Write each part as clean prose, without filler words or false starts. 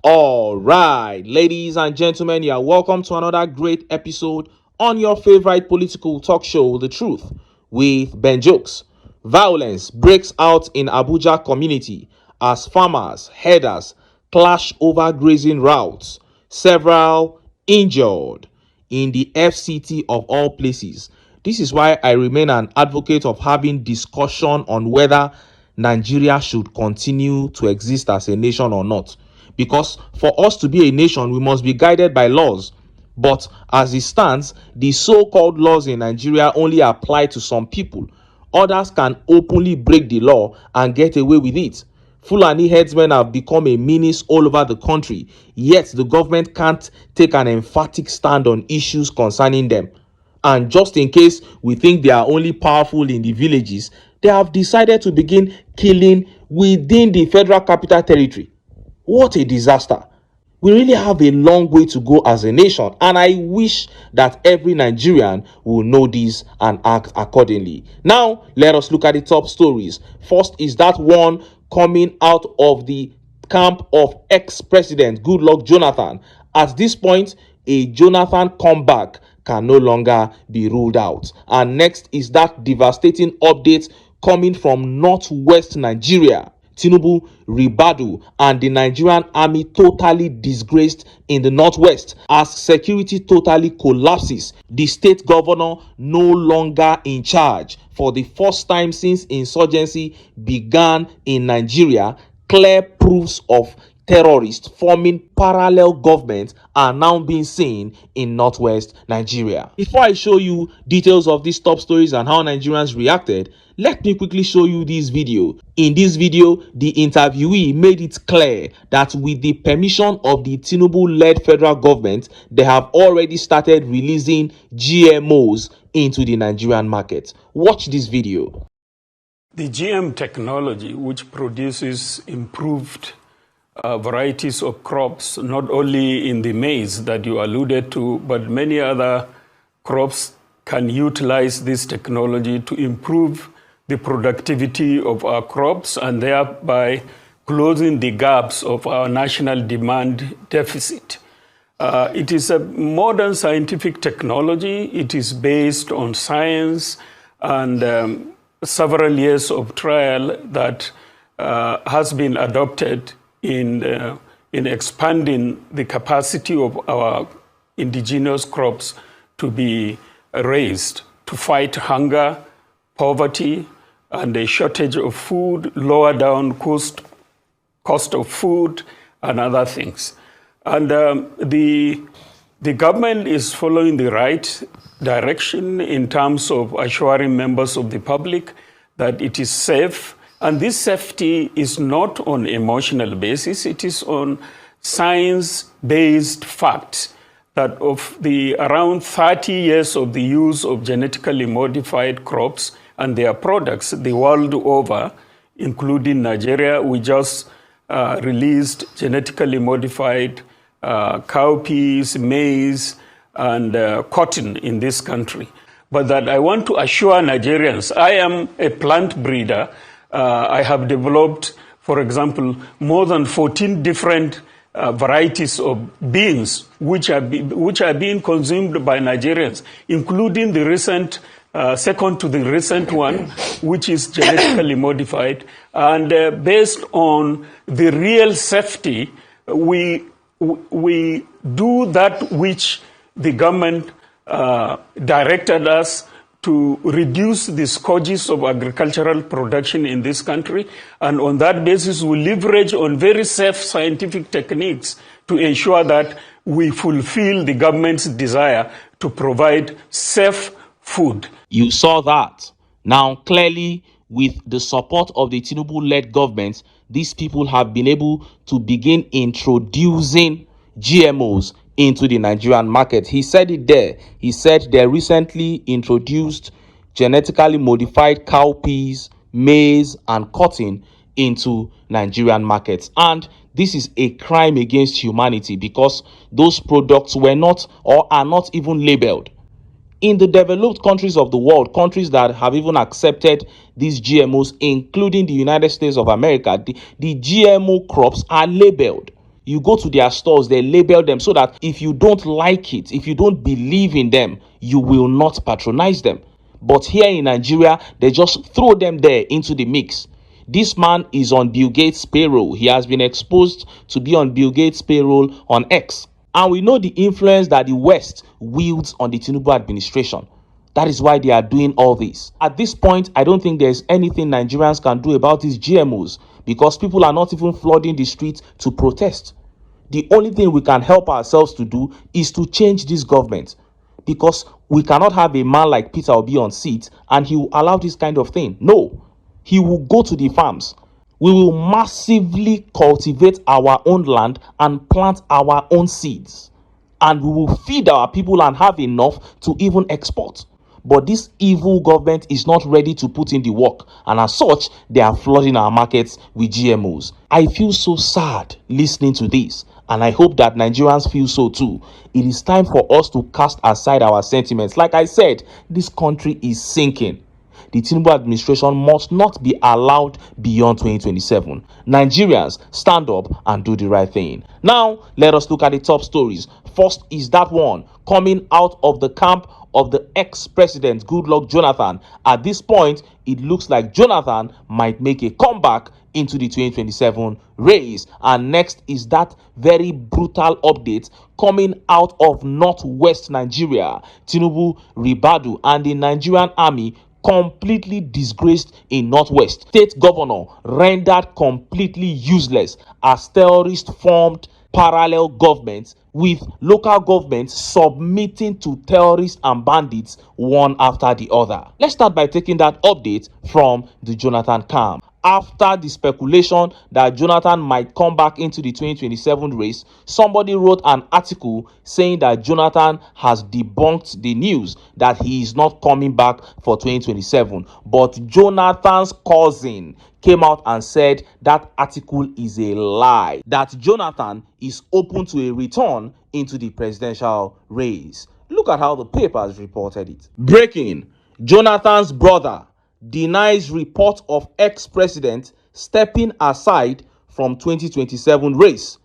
All right, ladies and gentlemen, you are welcome to another great episode on your favorite political talk show, The Truth, with Ben Jokes. Violence breaks out in Abuja community as farmers, herders clash over grazing routes. Several injured in the FCT of all places. This is why I remain an advocate of having discussion on whether Nigeria should continue to exist as a nation or not. Because for us to be a nation, we must be guided by laws. But as it stands, the so-called laws in Nigeria only apply to some people. Others can openly break the law and get away with it. Fulani herdsmen have become a menace all over the country, yet the government can't take an emphatic stand on issues concerning them. And just in case we think they are only powerful in the villages, they have decided to begin killing within the Federal Capital Territory. What a disaster. We really have a long way to go as a nation, and I wish that every Nigerian will know this and act accordingly. Now, let us look at the top stories. First is that one coming out of the camp of ex-president Goodluck Jonathan. At this point, a Jonathan comeback can no longer be ruled out. And next is that devastating update coming from northwest Nigeria. Tinubu, Ribadu, and the Nigerian army totally disgraced in the northwest as security totally collapses. The state governor no longer in charge. For the first time since insurgency began in Nigeria, clear proofs of terrorists forming parallel governments are now being seen in northwest Nigeria. Before I show you details of these top stories and how Nigerians reacted, let me quickly show you this video. In this video, the interviewee made it clear that with the permission of the Tinubu-led federal government, they have already started releasing GMOs into the Nigerian market. Watch this video. The GM technology, which produces improved varieties of crops, not only in the maize that you alluded to, but many other crops can utilize this technology to improve the productivity of our crops and thereby closing the gaps of our national demand deficit. It is a modern scientific technology. It is based on science and several years of trial that has been adopted in expanding the capacity of our indigenous crops to be raised, to fight hunger, poverty, and a shortage of food, lower down cost of food, and other things. And the government is following the right direction in terms of assuring members of the public that it is safe. And this safety is not on emotional basis, it is on science-based facts that of the around 30 years of the use of genetically modified crops and their products the world over, including Nigeria, we just released genetically modified cowpeas, maize, and cotton in this country. But that I want to assure Nigerians, I am a plant breeder. I have developed, for example, more than 14 different varieties of beans which are being consumed by Nigerians, including the recent, second to the recent one, which is genetically modified. And based on the real safety, we do that which the government directed us to reduce the scourges of agricultural production in this country. And on that basis, we leverage on very safe scientific techniques to ensure that we fulfill the government's desire to provide safe food. You saw that. Now, clearly, with the support of the Tinubu-led government, these people have been able to begin introducing GMOs into the Nigerian market. He said it there. He said they recently introduced genetically modified cowpeas, maize, and cotton into Nigerian markets. And this is a crime against humanity because those products were not or are not even labeled. In the developed countries of the world, countries that have even accepted these GMOs, including the United States of America, the GMO crops are labeled. You go to their stores, they label them so that if you don't like it, if you don't believe in them, you will not patronize them. But here in Nigeria, they just throw them there into the mix. This man is on Bill Gates' payroll. He has been exposed to be on Bill Gates' payroll on X. And we know the influence that the West wields on the Tinubu administration. That is why they are doing all this. At this point, I don't think there's anything Nigerians can do about these GMOs because people are not even flooding the streets to protest. The only thing we can help ourselves to do is to change this government, because we cannot have a man like Peter Obi on seat and he will allow this kind of thing. No, he will go to the farms. We will massively cultivate our own land and plant our own seeds, and we will feed our people and have enough to even export. But this evil government is not ready to put in the work, and as such, they are flooding our markets with GMOs. I feel so sad listening to this, and I hope that Nigerians feel so too. It is time for us to cast aside our sentiments. Like I said, this country is sinking. The Tinubu administration must not be allowed beyond 2027. Nigerians, stand up and do the right thing. Now, let us look at the top stories. First is that one coming out of the camp of the ex-president Goodluck Jonathan. At this point, it looks like Jonathan might make a comeback into the 2027 race. And next is that very brutal update coming out of northwest Nigeria. Tinubu, Ribadu, and the Nigerian army completely disgraced in northwest. State governor rendered completely useless as terrorists formed parallel governments, with local governments submitting to terrorists and bandits one after the other. Let's start by taking that update from the Jonathan camp. After the speculation that Jonathan might come back into the 2027 race, somebody wrote an article saying that Jonathan has debunked the news that he is not coming back for 2027. But Jonathan's cousin came out and said that article is a lie, that Jonathan is open to a return into the presidential race. Look at how the papers reported it. Breaking: Jonathan's brother denies report of ex-president stepping aside from 2027 race.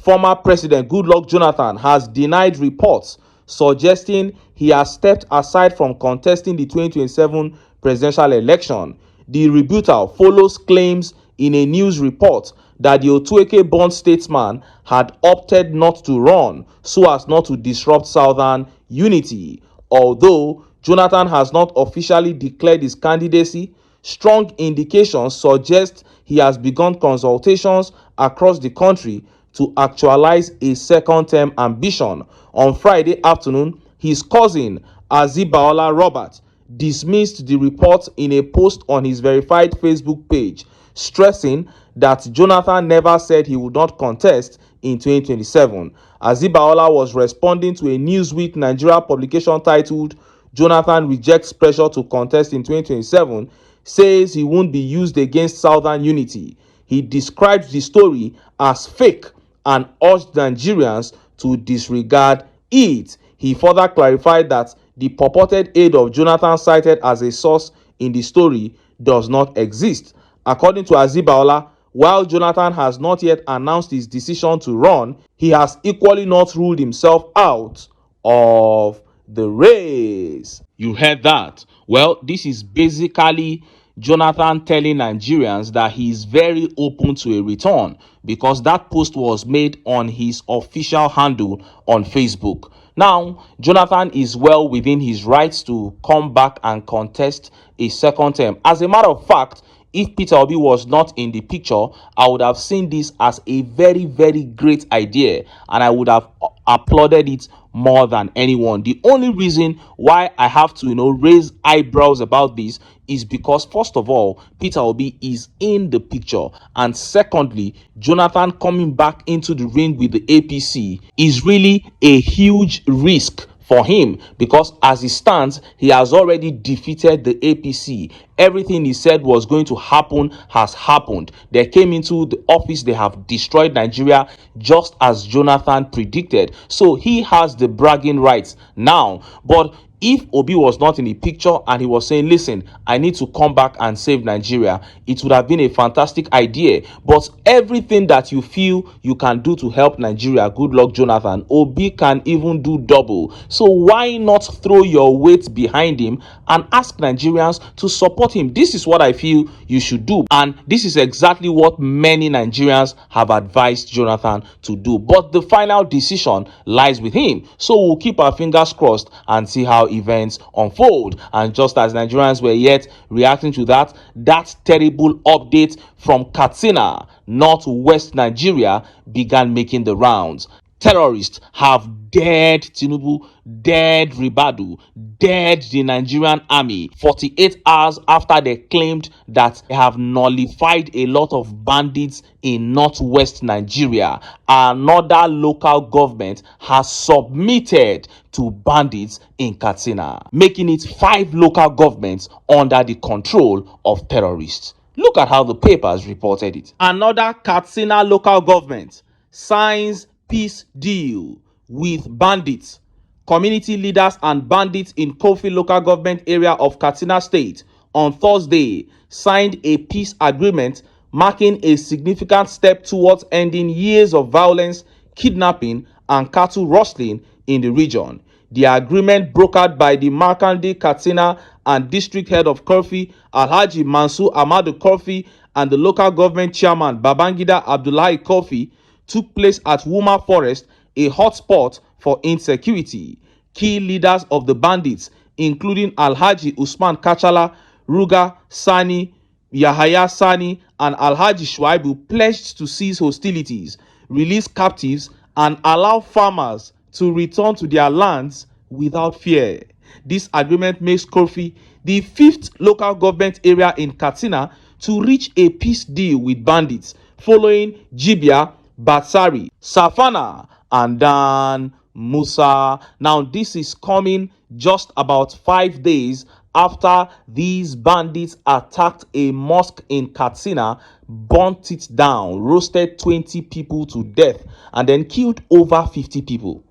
Former President Goodluck Jonathan has denied reports suggesting he has stepped aside from contesting the 2027 presidential election. The rebuttal follows claims in a news report that the Otueke-born statesman had opted not to run so as not to disrupt Southern unity. Although Jonathan has not officially declared his candidacy, strong indications suggest he has begun consultations across the country to actualize a second-term ambition. On Friday afternoon, his cousin, Azibaola Robert, dismissed the report in a post on his verified Facebook page, stressing that Jonathan never said he would not contest in 2027. Azibaola was responding to a Newsweek Nigeria publication titled "Jonathan Rejects Pressure to Contest in 2027, Says He Won't Be Used Against Southern Unity." He described the story as fake and urged Nigerians to disregard it. He further clarified that the purported aid of Jonathan cited as a source in the story does not exist. According to Azibaola, while Jonathan has not yet announced his decision to run, he has equally not ruled himself out of the race. You heard that? Well, this is basically Jonathan telling Nigerians that he is very open to a return, because that post was made on his official handle on Facebook. Now, Jonathan is well within his rights to come back and contest a second term. As a matter of fact, if Peter Obi was not in the picture, I would have seen this as a very, very great idea, and I would have applauded it more than anyone. The only reason why I have to, raise eyebrows about this is because, first of all, Peter Obi is in the picture, and secondly, Jonathan coming back into the ring with the APC is really a huge risk for him, because as it stands, he has already defeated the APC. Everything he said was going to happen has happened. They came into the office, they have destroyed Nigeria just as Jonathan predicted. So he has the bragging rights now. But If Obi was not in the picture and he was saying, listen, I need to come back and save Nigeria, it would have been a fantastic idea. But everything that you feel you can do to help Nigeria, Goodluck Jonathan, Obi can even do double. So why not throw your weight behind him and ask Nigerians to support him? This is what I feel you should do. And this is exactly what many Nigerians have advised Jonathan to do. But the final decision lies with him. So we'll keep our fingers crossed and see how events unfold. And just as Nigerians were yet reacting to that terrible update from Katsina, northwest Nigeria, began making the rounds. Terrorists have dared Tinubu, dared Ribadu, dared the Nigerian army 48 hours after they claimed that they have nullified a lot of bandits in northwest Nigeria. Another local government has submitted to bandits in Katsina, making it 5 local governments under the control of terrorists. Look at how the papers reported it. Another Katsina local government signs peace deal with bandits. Community leaders and bandits in Kofi local government area of Katsina state on Thursday signed a peace agreement marking a significant step towards ending years of violence, kidnapping, and cattle rustling in the region. The agreement brokered by the Markandi Katsina and district head of Kofi, Alhaji Mansur Ahmadu Kofi, and the local government chairman Babangida Abdullahi Kofi took place at Wuma Forest, a hotspot for insecurity. Key leaders of the bandits, including Alhaji Usman Kachala, Ruga Sani, Yahaya Sani, and Alhaji Shuaibu, pledged to cease hostilities, release captives, and allow farmers to return to their lands without fear. This agreement makes Kofi the 5th local government area in Katsina to reach a peace deal with bandits, following Jibia, Batsari, Safana, and Dan Musa. Now, this is coming just about 5 days after these bandits attacked a mosque in Katsina, burnt it down, roasted 20 people to death, and then killed over 50 people.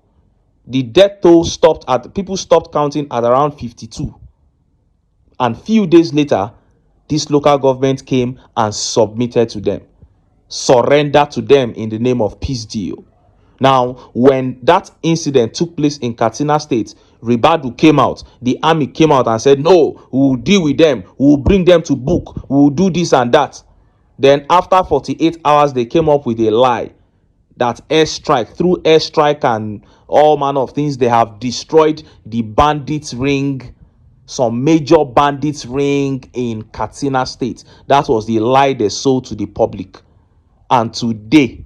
The death toll people stopped counting at around 52. And few days later, this local government came and submitted to them, surrendered to them in the name of peace deal. Now, when that incident took place in Katsina state, Ribadu came out, the army came out and said, no, we will deal with them, we will bring them to book, we will do this and that. Then after 48 hours, they came up with a lie that through airstrike and all manner of things, they have destroyed the bandits ring, some major bandits ring in Katsina state. That was the lie they sold to the public. And today,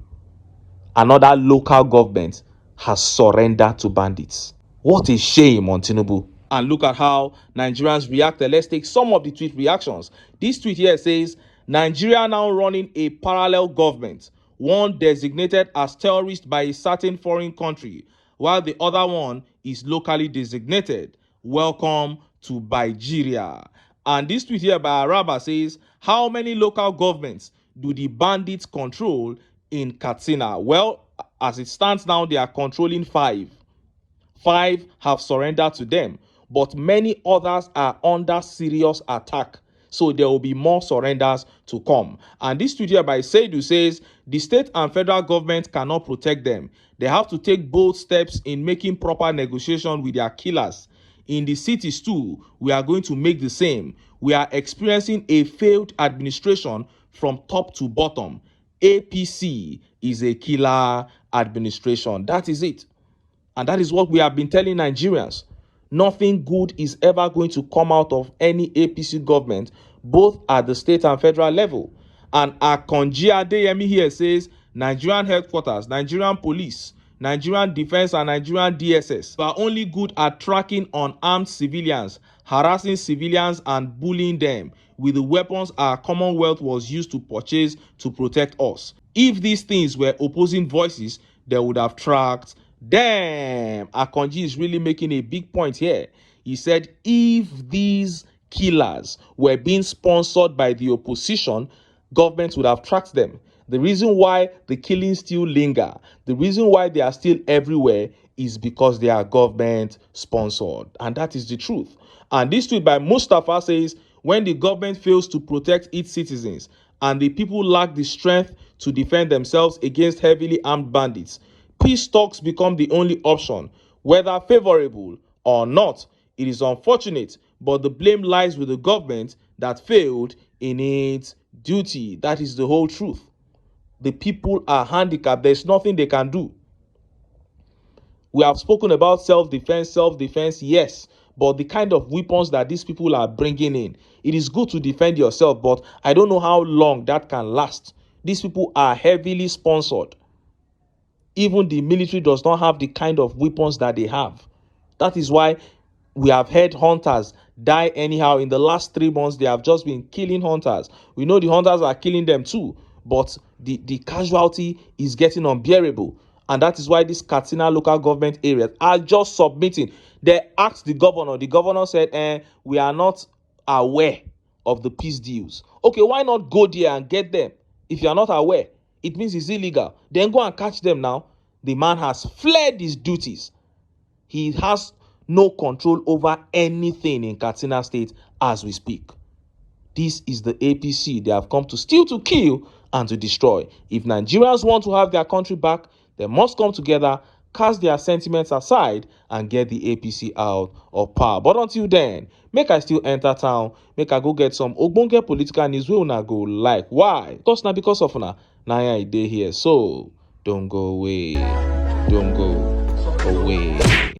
another local government has surrendered to bandits. What a shame on Tinubu. And look at how Nigerians reacted. Let's take some of the tweet reactions. This tweet here says, Nigeria now running a parallel government, one designated as terrorist by a certain foreign country, while the other one is locally designated. Welcome to Nigeria. And this tweet here by Araba says, how many local governments do the bandits control in Katsina? Well, as it stands now, they are controlling 5. 5 have surrendered to them, but many others are under serious attack. So there will be more surrenders to come. And this tweet here by Seidu says, the state and federal government cannot protect them. They have to take bold steps in making proper negotiation with their killers. In the cities too, we are going to make the same. We are experiencing a failed administration from top to bottom. APC is a killer administration. That is it. And that is what we have been telling Nigerians. Nothing good is ever going to come out of any APC government, both at the state and federal level. And Akonji Adeyemi here says, Nigerian headquarters, Nigerian police, Nigerian defense, and Nigerian DSS are only good at tracking unarmed civilians, harassing civilians, and bullying them with the weapons our Commonwealth was used to purchase to protect us. If these things were opposing voices, they would have tracked. Damn, Akonji is really making a big point here. He said, if these killers were being sponsored by the opposition, government would have tracked them. The reason why the killings still linger, the reason why they are still everywhere is because they are government sponsored. And that is the truth. And this tweet by Mustafa says, when the government fails to protect its citizens and the people lack the strength to defend themselves against heavily armed bandits, peace talks become the only option, whether favorable or not. It is unfortunate, but the blame lies with the government that failed in its duty. That is the whole truth. The people are handicapped. There's nothing they can do. We have spoken about self-defense, yes. But the kind of weapons that these people are bringing in, it is good to defend yourself, but I don't know how long that can last. These people are heavily sponsored. Even the military does not have the kind of weapons that they have. That is why we have heard hunters die anyhow. In the last 3 months, they have just been killing hunters. We know the hunters are killing them too, but the casualty is getting unbearable. And that is why these Katsina local government areas are just submitting. They asked the governor. The governor said, we are not aware of the peace deals. Okay, why not go there and get them? If you are not aware, it means it's illegal. Then go and catch them now. The man has fled his duties. He has no control over anything in Katsina State as we speak. This is the APC. They have come to steal, to kill, and to destroy. If Nigerians want to have their country back, they must come together, cast their sentiments aside, and get the APC out of power. But until then, make I still enter town, make I go get some ogbonge political news wey una go like. Why? Because of una. Na I dey here. So, don't go away. Don't go away.